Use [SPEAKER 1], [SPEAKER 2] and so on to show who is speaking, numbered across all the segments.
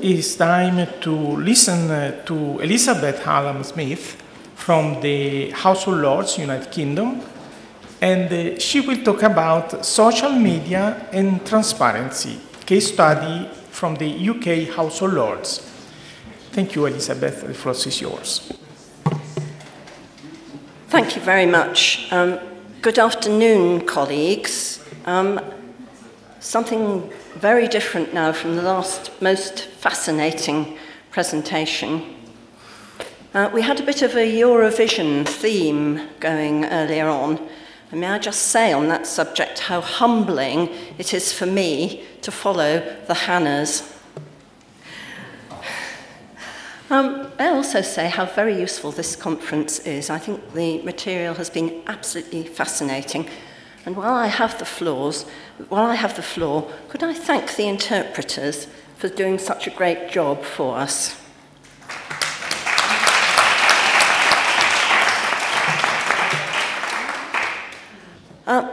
[SPEAKER 1] it's time to listen to Elizabeth Hallam Smith from the House of Lords, United Kingdom, and she will talk about social media and transparency, case study from the UK House of Lords. Thank you, Elizabeth. The floor is yours.
[SPEAKER 2] Thank you very much. Good afternoon, colleagues. Something very different now from the last most fascinating presentation. We had a bit of a Eurovision theme going earlier on. And may I just say on that subject how humbling it is for me to follow the Hannahs. I also say how very useful this conference is. I think the material has been absolutely fascinating. And while I have the floor, could I thank the interpreters for doing such a great job for us?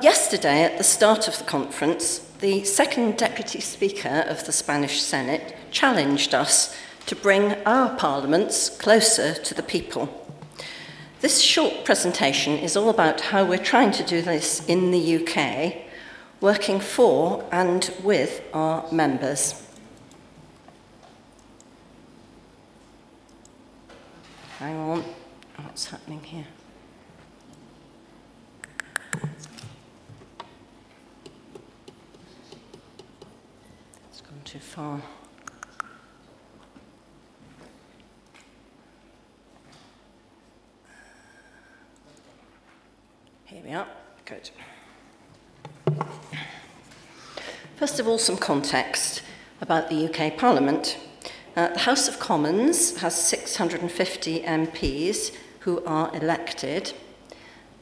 [SPEAKER 2] Yesterday, at the start of the conference, the second Deputy Speaker of the Spanish Senate challenged us to bring our parliaments closer to the people. This short presentation is all about how we're trying to do this in the UK, working for and with our members. Hang on, what's happening here? It's gone too far. Here we are. Good. First of all, some context about the UK Parliament. The House of Commons has 650 MPs who are elected.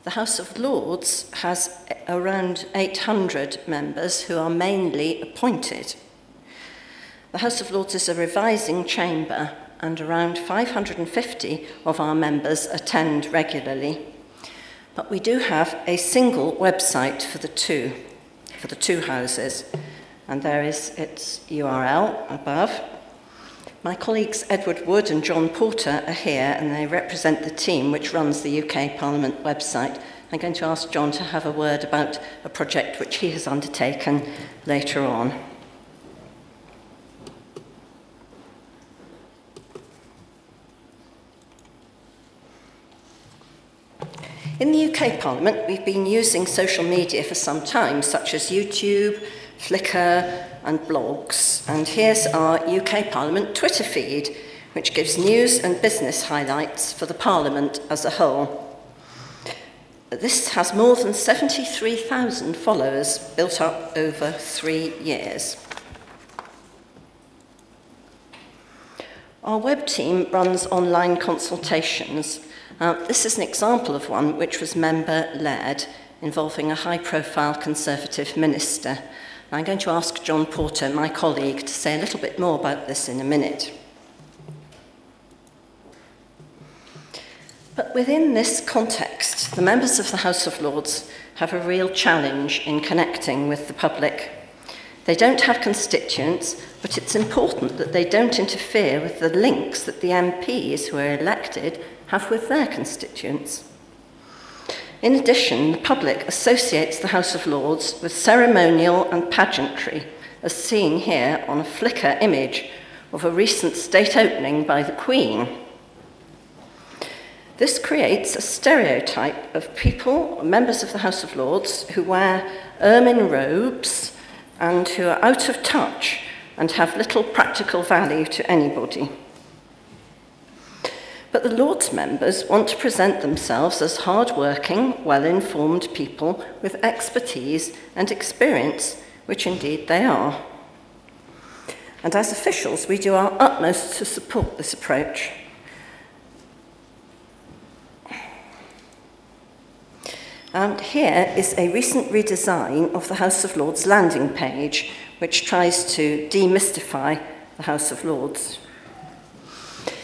[SPEAKER 2] The House of Lords has around 800 members who are mainly appointed. The House of Lords is a revising chamber, and around 550 of our members attend regularly. But we do have a single website for the two houses, and there is its URL above. My colleagues Edward Wood and John Porter are here, and they represent the team which runs the UK Parliament website. I'm going to ask John to have a word about a project which he has undertaken later on. In the UK Parliament, we've been using social media for some time, such as YouTube, Flickr, and blogs. And here's our UK Parliament Twitter feed, which gives news and business highlights for the Parliament as a whole. This has more than 73,000 followers built up over 3 years. Our web team runs online consultations. This is an example of one which was member-led, involving a high-profile Conservative minister. I'm going to ask John Porter, my colleague, to say a little bit more about this in a minute. But within this context, the members of the House of Lords have a real challenge in connecting with the public. They don't have constituents, but it's important that they don't interfere with the links that the MPs who are elected have with their constituents. In addition, the public associates the House of Lords with ceremonial and pageantry, as seen here on a Flickr image of a recent state opening by the Queen. This creates a stereotype of people, members of the House of Lords, who wear ermine robes and who are out of touch and have little practical value to anybody. But the Lords members want to present themselves as hard-working, well-informed people with expertise and experience, which indeed they are. And as officials, we do our utmost to support this approach. And here is a recent redesign of the House of Lords landing page, which tries to demystify the House of Lords.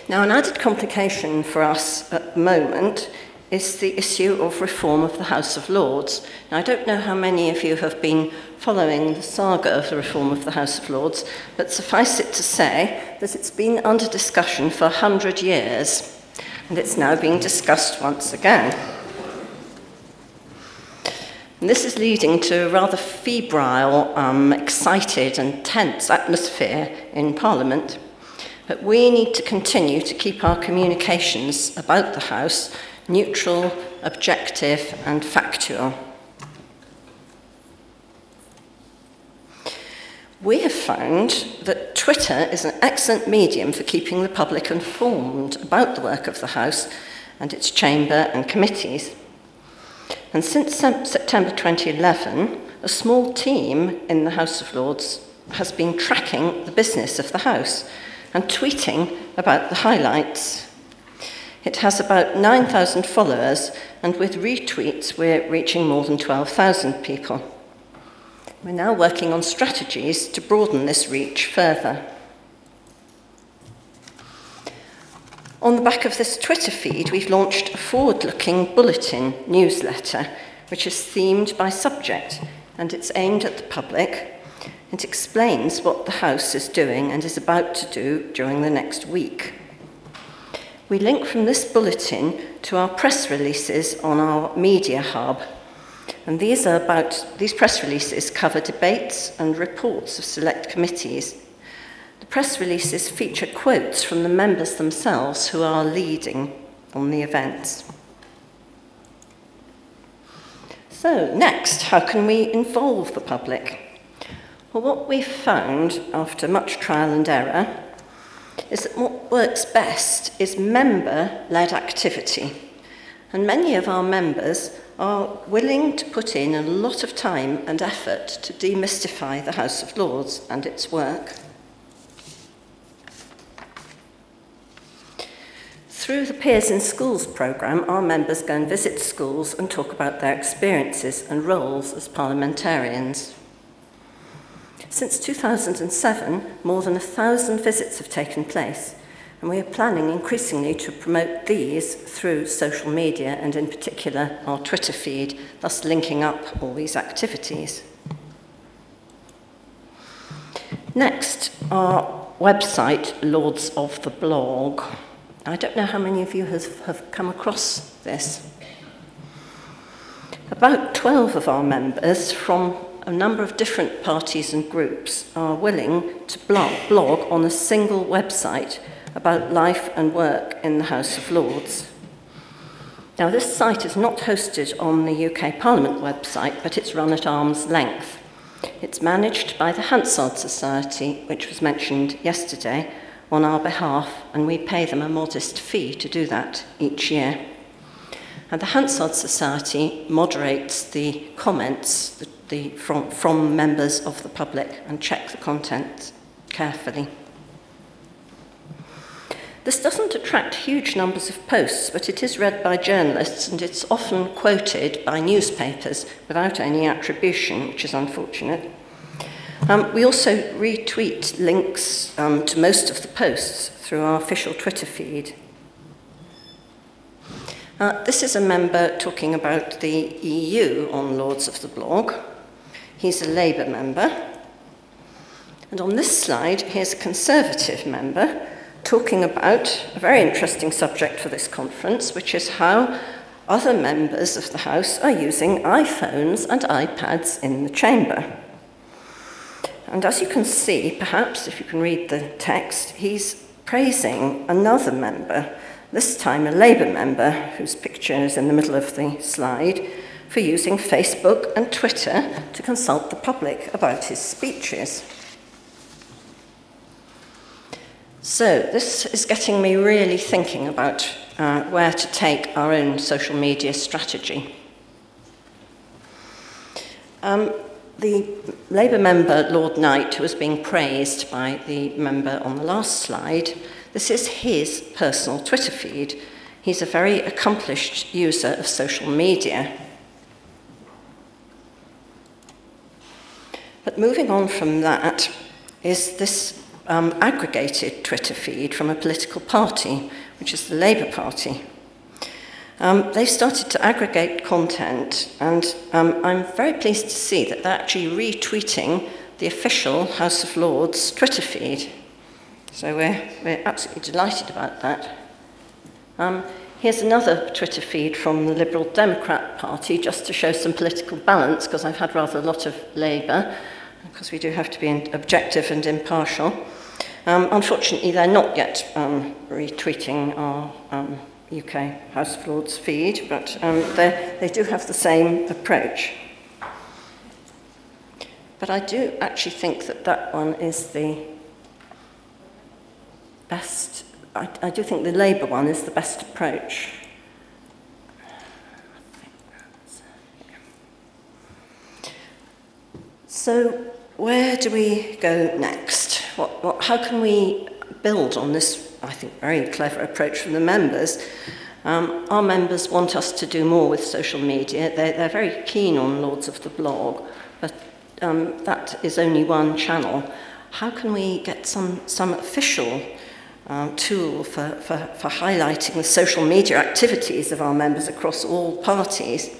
[SPEAKER 2] Now, an added complication for us at the moment is the issue of reform of the House of Lords. Now, I don't know how many of you have been following the saga of the reform of the House of Lords, but suffice it to say that it's been under discussion for 100 years, and it's now being discussed once again. And this is leading to a rather febrile, excited and tense atmosphere in Parliament. But we need to continue to keep our communications about the House neutral, objective and factual. We have found that Twitter is an excellent medium for keeping the public informed about the work of the House and its chamber and committees. And since September 2011, a small team in the House of Lords has been tracking the business of the House and tweeting about the highlights. It has about 9,000 followers, and with retweets, we're reaching more than 12,000 people. We're now working on strategies to broaden this reach further. On the back of this Twitter feed, we've launched a forward-looking bulletin newsletter, which is themed by subject, and it's aimed at the public. It explains what the House is doing and is about to do during the next week. We link from this bulletin to our press releases on our media hub. And these press releases cover debates and reports of select committees. The press releases feature quotes from the members themselves who are leading on the events. So next, how can we involve the public? Well, what we've found after much trial and error is that what works best is member-led activity. And many of our members are willing to put in a lot of time and effort to demystify the House of Lords and its work. Through the Peers in Schools programme, our members go and visit schools and talk about their experiences and roles as parliamentarians. Since 2007, more than 1,000 visits have taken place, and we are planning increasingly to promote these through social media and in particular our Twitter feed, thus linking up all these activities. Next, our website, Lords of the Blog. I don't know how many of you have come across this. About 12 of our members from a number of different parties and groups are willing to blog on a single website about life and work in the House of Lords. Now, this site is not hosted on the UK Parliament website, but it's run at arm's length. It's managed by the Hansard Society, which was mentioned yesterday, on our behalf, and we pay them a modest fee to do that each year. And the Hansard Society moderates the comments from members of the public and check the content carefully. This doesn't attract huge numbers of posts, but it is read by journalists and it's often quoted by newspapers without any attribution, which is unfortunate. We also retweet links to most of the posts through our official Twitter feed. This is a member talking about the EU on Lords of the Blog. He's a Labour member. And on this slide, here's a Conservative member talking about a very interesting subject for this conference, which is how other members of the House are using iPhones and iPads in the chamber. And as you can see, perhaps if you can read the text, he's praising another member, this time a Labour member, whose picture is in the middle of the slide, for using Facebook and Twitter to consult the public about his speeches. So this is getting me really thinking about where to take our own social media strategy. The Labour member, Lord Knight, who was being praised by the member on the last slide, this is his personal Twitter feed. He's a very accomplished user of social media. But moving on from that is this aggregated Twitter feed from a political party, which is the Labour Party. They've started to aggregate content, and I'm very pleased to see that they're actually retweeting the official House of Lords Twitter feed. So we're absolutely delighted about that. Here's another Twitter feed from the Liberal Democrat Party, just to show some political balance, because I've had rather a lot of Labour, because we do have to be objective and impartial. Unfortunately, they're not yet retweeting our UK House of Lords feed, but they do have the same approach. But I do actually think that that one is the best. I do think the Labour one is the best approach. So where do we go next? How can we build on this, I think, very clever approach from the members? Our members want us to do more with social media. They're very keen on Lords of the Blog, but that is only one channel. How can we get some official tool for highlighting the social media activities of our members across all parties?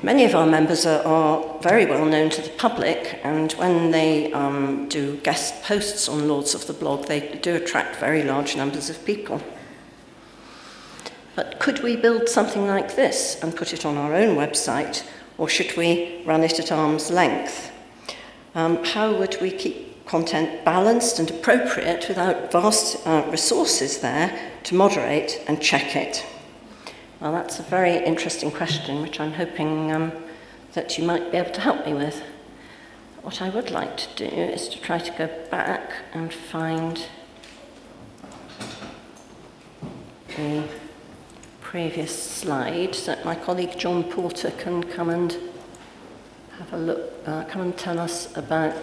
[SPEAKER 2] Many of our members are very well known to the public, and when they do guest posts on Lords of the Blog, they do attract very large numbers of people. But could we build something like this and put it on our own website, or should we run it at arm's length? How would we keep content balanced and appropriate without vast resources there to moderate and check it? Well, that's a very interesting question, which I'm hoping that you might be able to help me with. What I would like to do is to try to go back and find the previous slide so that my colleague John Porter can come and have a look, come and tell us about...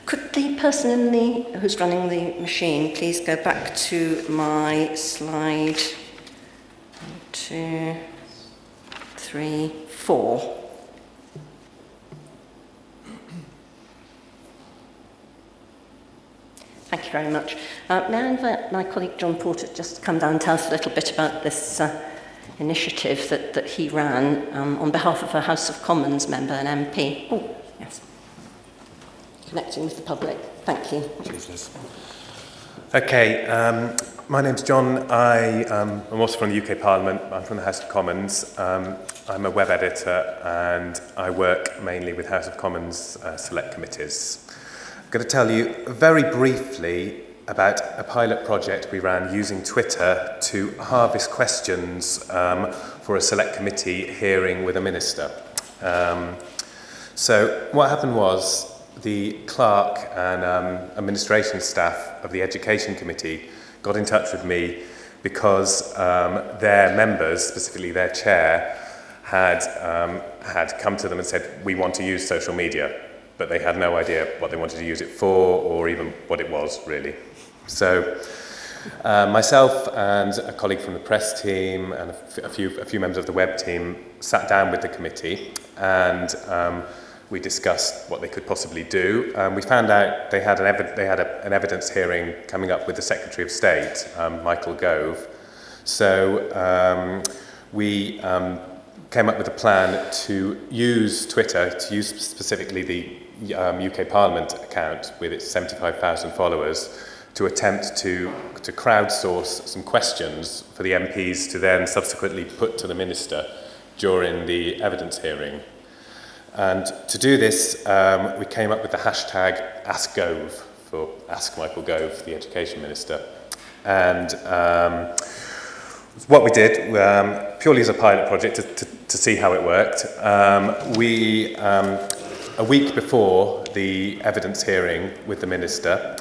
[SPEAKER 2] Could the person who's running the machine please go back to my slide 1, 2, 3, 4. Thank you very much. May I invite my colleague John Porter just to come down and tell us a little bit about this initiative that he ran on behalf of a House of Commons member, an MP. Oh, yes. Connecting with the public. Thank you.
[SPEAKER 3] Okay, my name's John. I'm also from the UK Parliament. I'm from the House of Commons. I'm a web editor and I work mainly with House of Commons select committees. I'm going to tell you very briefly about a pilot project we ran using Twitter to harvest questions for a select committee hearing with a minister. So what happened was the clerk and administration staff of the Education Committee got in touch with me because their members, specifically their chair, had come to them and said, we want to use social media, but they had no idea what they wanted to use it for or even what it was, really. So myself and a colleague from the press team and a few members of the web team sat down with the committee and we discussed what they could possibly do. We found out they had an evidence hearing coming up with the Secretary of State, Michael Gove. So we came up with a plan to use Twitter, to use specifically the UK Parliament account with its 75,000 followers, to attempt to crowdsource some questions for the MPs to then subsequently put to the Minister during the evidence hearing. And to do this, we came up with the hashtag #AskGove for Ask Michael Gove, the Education Minister. And what we did, purely as a pilot project to see how it worked, a week before the evidence hearing with the Minister,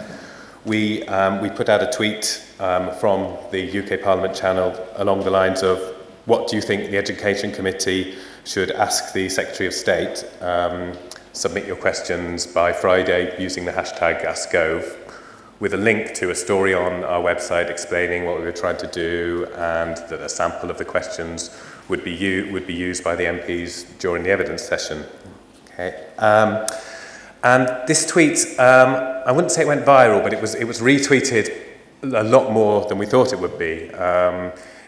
[SPEAKER 3] we put out a tweet from the UK Parliament channel along the lines of, what do you think the Education Committee should ask the Secretary of State? Submit your questions by Friday using the hashtag #AskGove, with a link to a story on our website explaining what we were trying to do and that a sample of the questions would be used by the MPs during the evidence session. Okay. And this tweet, I wouldn't say it went viral, but it was retweeted a lot more than we thought it would be.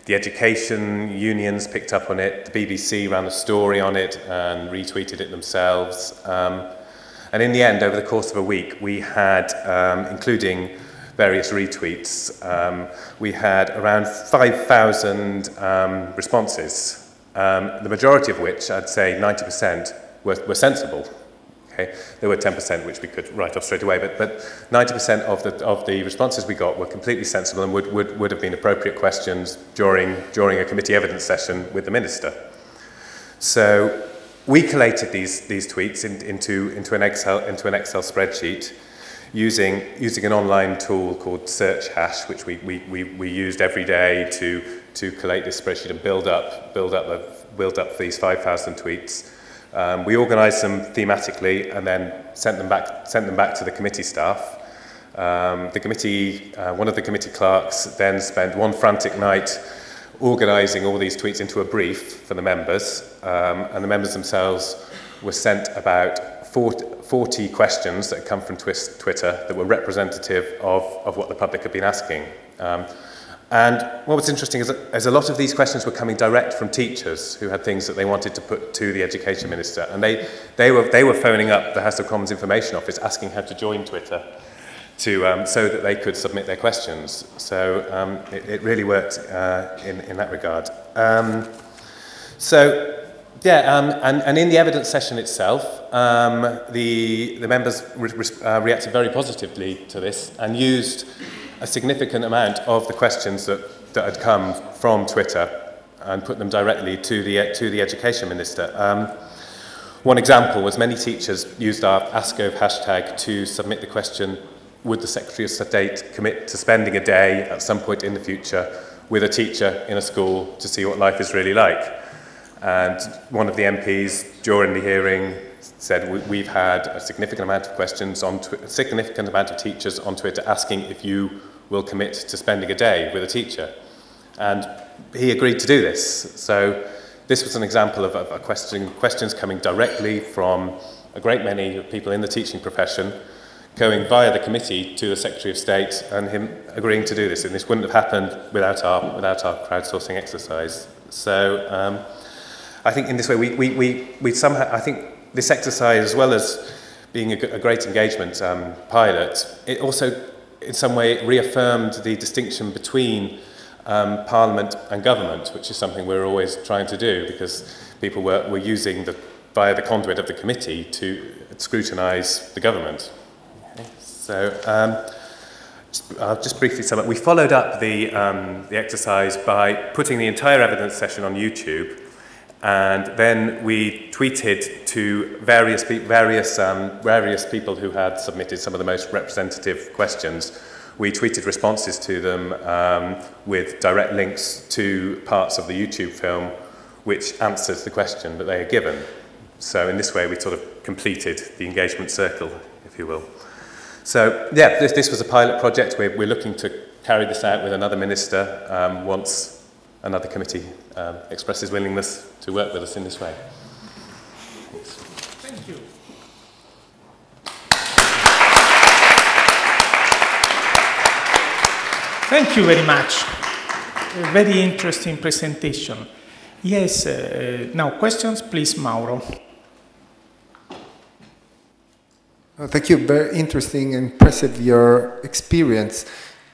[SPEAKER 3] The education unions picked up on it, the BBC ran a story on it and retweeted it themselves. And in the end, over the course of a week, we had, including various retweets, we had around 5,000 responses, the majority of which, I'd say 90%, were sensible. Okay? There were 10% which we could write off straight away, but 90% of the responses we got were completely sensible and would have been appropriate questions during a committee evidence session with the minister. So we collated these tweets into an Excel spreadsheet using an online tool called Search Hash, which we used every day to collate this spreadsheet and build up these 5,000 tweets. We organised them thematically and then sent them back to the committee staff. One of the committee clerks then spent one frantic night organising all these tweets into a brief for the members, and the members themselves were sent about 40 questions that had come from Twitter that were representative of what the public had been asking. And what was interesting is that a lot of these questions were coming direct from teachers who had things that they wanted to put to the Education Minister, and they were phoning up the House of Commons Information Office asking how to join Twitter so that they could submit their questions. So it really worked in that regard. And in the evidence session itself, the members reacted very positively to this and used a significant amount of the questions that had come from Twitter and put them directly to the Education Minister. One example was many teachers used our AskGov hashtag to submit the question, would the Secretary of State commit to spending a day at some point in the future with a teacher in a school to see what life is really like? And one of the MPs during the hearing said, we've had a significant amount of questions a significant amount of teachers on Twitter asking if you will commit to spending a day with a teacher. And he agreed to do this. So this was an example of questions coming directly from a great many people in the teaching profession, going via the committee to the Secretary of State and him agreeing to do this. And this wouldn't have happened without our crowdsourcing exercise. So I think in this way we somehow, I think this exercise, as well as being a great engagement pilot, it also in some way reaffirmed the distinction between Parliament and government, which is something we're always trying to do, because people were using via the conduit of the committee to scrutinise the government. Okay. So I'll just briefly sum up. We followed up the exercise by putting the entire evidence session on YouTube, and then we tweeted to various people who had submitted some of the most representative questions. We tweeted responses to them with direct links to parts of the YouTube film which answers the question that they had given. So in this way we sort of completed the engagement circle, if you will. So yeah, this was a pilot project. We're looking to carry this out with another minister once another committee expresses willingness to work with us in this way.
[SPEAKER 1] Thank you. Thank you very much. A very interesting presentation. Yes, now questions, please, Mauro.
[SPEAKER 4] Thank you. Very interesting and impressive, your experience.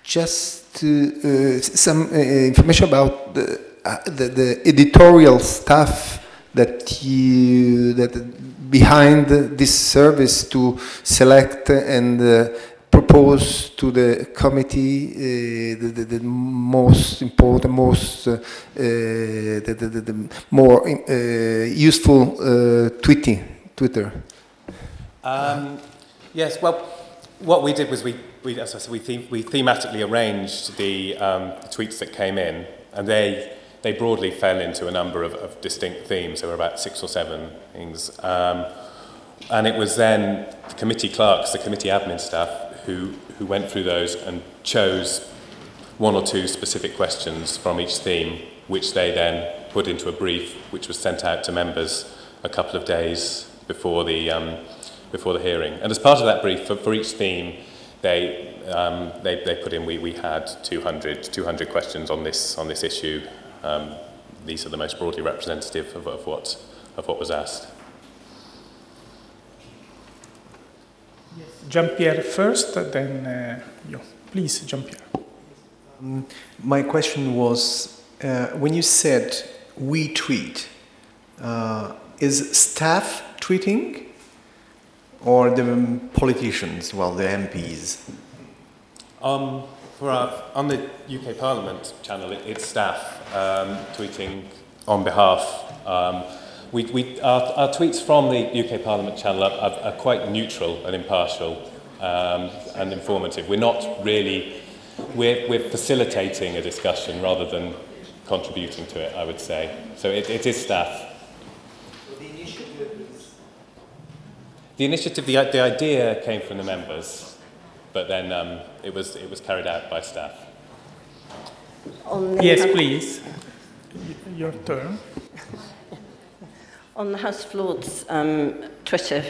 [SPEAKER 4] Just some information about the editorial staff that behind this service to select and propose to the committee the most important, the more useful Twitter.
[SPEAKER 3] Yes. Well, what we did was as I said, we thematically arranged the tweets that came in, and they broadly fell into a number of distinct themes. There were about 6 or 7 things, and it was then the committee clerks, the committee admin staff, who went through those and chose 1 or 2 specific questions from each theme, which they then put into a brief, which was sent out to members a couple of days before the hearing. And as part of that brief, for each theme, they put in, we had 200 questions on this issue. These are the most broadly representative of what was asked.
[SPEAKER 1] Jean-Pierre first, then you. Please, Jean-Pierre.
[SPEAKER 5] My question was, when you said we tweet, is staff tweeting or the politicians, well, the MPs?
[SPEAKER 3] On the UK Parliament channel, it's staff tweeting on behalf. Our tweets from the UK Parliament channel are quite neutral and impartial and informative. We're not really, we're facilitating a discussion rather than contributing to it, I would say. So it is staff. The initiative, the idea came from the members, but then it was carried out by staff.
[SPEAKER 1] Yes, please. Your turn.
[SPEAKER 2] On the House of Lords Twitter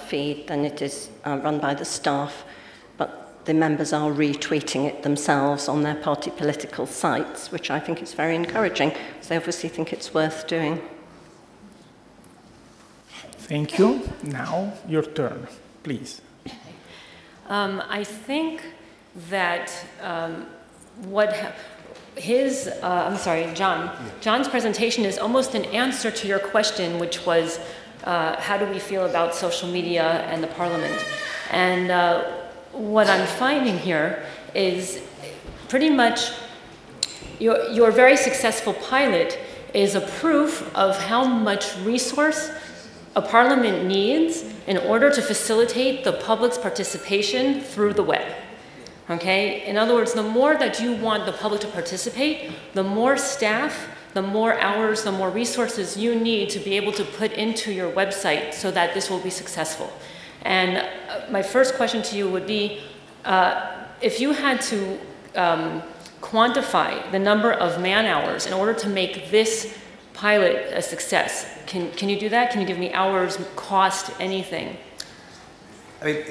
[SPEAKER 2] feed, then it is run by the staff, but the members are retweeting it themselves on their party political sites, which I think is very encouraging, because they obviously think it's worth doing.
[SPEAKER 1] Thank you. Now, your turn, please.
[SPEAKER 6] I think that John's presentation is almost an answer to your question, which was, how do we feel about social media and the Parliament? And what I'm finding here is pretty much your very successful pilot is a proof of how much resource a Parliament needs in order to facilitate the public's participation through the web. Okay? In other words, the more that you want the public to participate, the more staff, the more hours, the more resources you need to be able to put into your website so that this will be successful. And my first question to you would be, if you had to quantify the number of man-hours in order to make this pilot a success, can you do that? Can you give me hours, cost, anything?
[SPEAKER 3] I mean,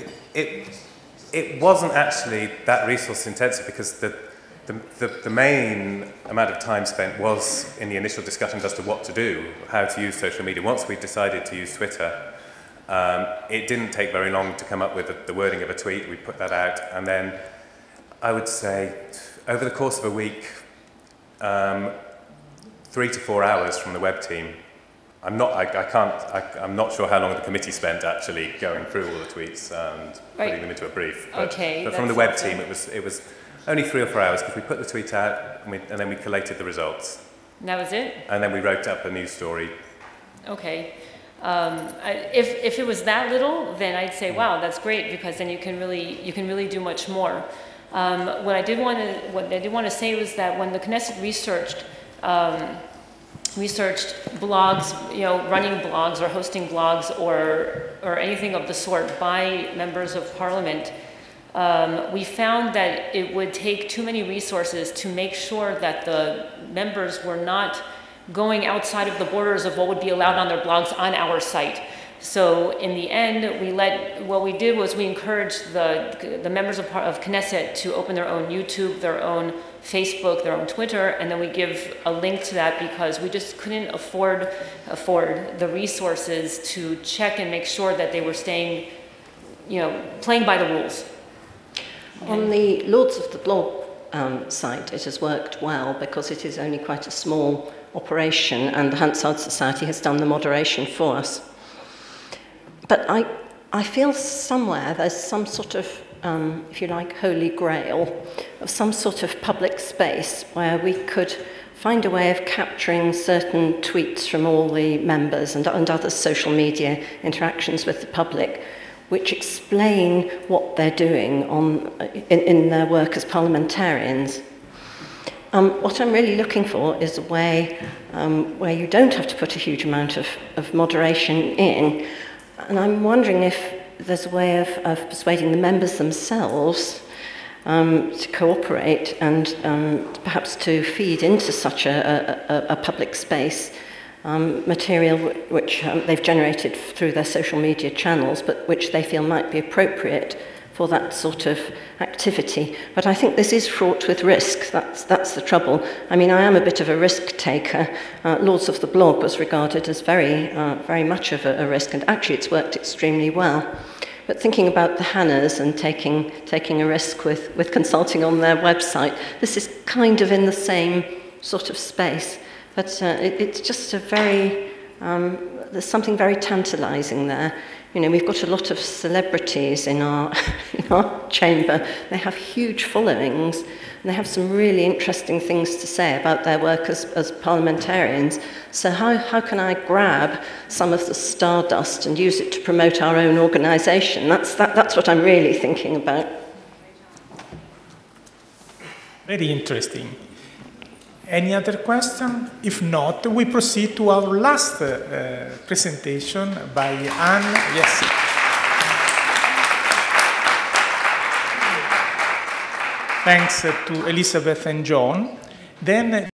[SPEAKER 3] it wasn't actually that resource intensive because the main amount of time spent was in the initial discussions as to what to do, how to use social media. Once we decided to use Twitter, it didn't take very long to come up with the wording of a tweet. We put that out, and then I would say over the course of a week, 3 to 4 hours from the web team. I'm not sure how long the committee spent actually going through all the tweets and putting them into a brief. But from the web team, it was only 3 or 4 hours because we put the tweet out and then we collated the results.
[SPEAKER 6] And that was it?
[SPEAKER 3] And then we wrote up a news story.
[SPEAKER 6] Okay. If it was that little, then I'd say, wow, that's great, because then you can really do much more. What I did want to say was that when the Knesset researched blogs, running blogs or hosting blogs or anything of the sort by members of Parliament, we found that it would take too many resources to make sure that the members were not going outside of the borders of what would be allowed on their blogs on our site. So in the end, what we did was we encouraged the members of Knesset to open their own YouTube, their own Facebook, their own Twitter, and then we give a link to that because we just couldn't afford the resources to check and make sure that they were staying, playing by the rules.
[SPEAKER 2] Okay. On the Lords of the Blog site, it has worked well because it is only quite a small operation, and the Hansard Society has done the moderation for us. But I feel somewhere there's some sort of, if you like, holy grail of some sort of public space where we could find a way of capturing certain tweets from all the members and other social media interactions with the public, which explain what they're doing in their work as parliamentarians. What I'm really looking for is a way where you don't have to put a huge amount of moderation in. And I'm wondering if there's a way of persuading the members themselves to cooperate and perhaps to feed into such a public space material which they've generated through their social media channels, but which they feel might be appropriate for that sort of activity. But I think this is fraught with risk. That's the trouble. I mean, I am a bit of a risk taker. Lords of the Blog was regarded as very much of a risk, and actually it's worked extremely well. But thinking about the Hannahs and taking a risk with consulting on their website, this is kind of in the same sort of space. But it's just a there's something very tantalising there. You know, we've got a lot of celebrities in our chamber. They have huge followings, and they have some really interesting things to say about their work as parliamentarians. So how can I grab some of the stardust and use it to promote our own organisation? That's what I'm really thinking about.
[SPEAKER 1] Very interesting. Any other question? If not, we proceed to our last presentation by Anne. Yes. Thanks to Elizabeth and John. Then